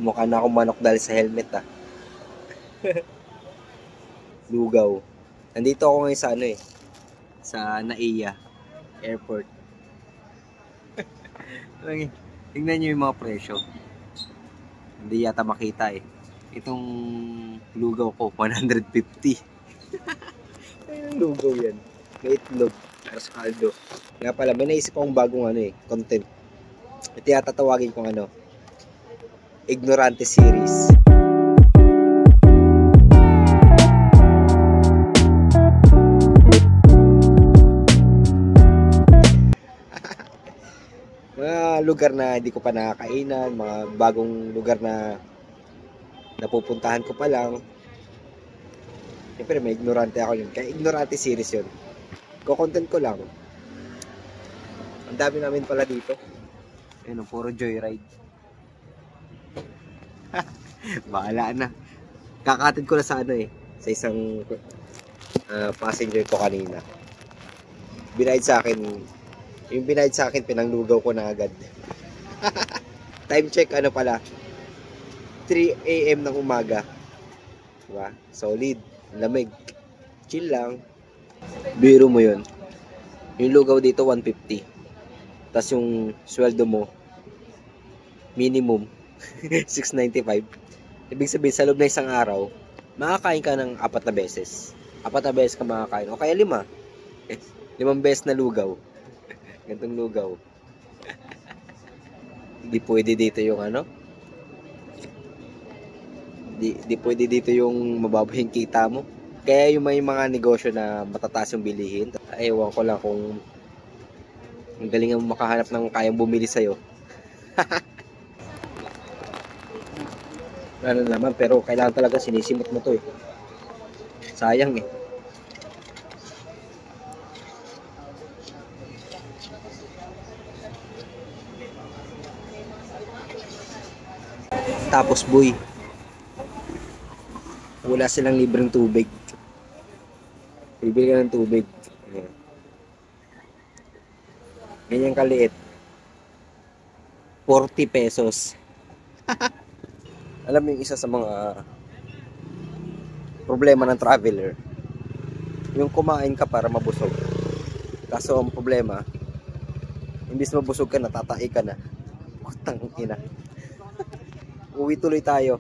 Mukha na akong manok dahil sa helmet ah. Lugaw. Nandito ako ngayon sa ano eh. Sa NAIA Airport. Tingnan nyo yung mga presyo. Hindi yata makita eh. Itong lugaw ko, 150. Ayun ang lugaw yan. May itlog. Tapos kaldo. Nga pala, may naisip akong bagong ano eh, content. Ito yata tawagin kong ano, Ignorante Series. Mga lugar na hindi ko pa nakakainan, mga bagong lugar na napupuntahan ko pa lang. Siyempre may ignorante ako yun. Kaya Ignorante Series yun. Ko-content ko lang. Ang dami namin pala dito. Ayun, puro joyride. Bahala na. Kakatid ko na sa ano eh. Sa isang passenger ko kanina. Binayad sa akin. Yung binayad sa akin, pinanglugaw ko na agad. Time check, ano pala. 3 AM ng umaga. Diba? Solid. Lamig. Chill lang. Biro mo yun. Yung lugaw dito, 150. Tapos yung sweldo mo, minimum, 695. Ibig sabihin, sa loob na isang araw, makakain ka ng 4 na beses. 4 na beses ka makakain. O kaya 5. 5 beses na lugaw. Gantong lugaw. Hindi pwede dito yung ano. Di pwede dito yung mababa yung kita mo. Kaya yung may mga negosyo na matataas yung bilihin. Ewan ko lang kung ang galing mo makahanap ng kayang bumili sa'yo. Ano naman, pero kailangan talaga sinisimot mo to eh. Sayang eh. Tapos boy, wala silang libreng tubig. Bibili ka ng tubig. Ayan. Ganyan kaliit. 40 pesos. Alam mo yung isa sa mga problema ng traveler, yung kumain ka para mabusog. Kaso ang problema, imbis mabusog ka, natatai ka na. Putang ina. Uwi tuloy tayo.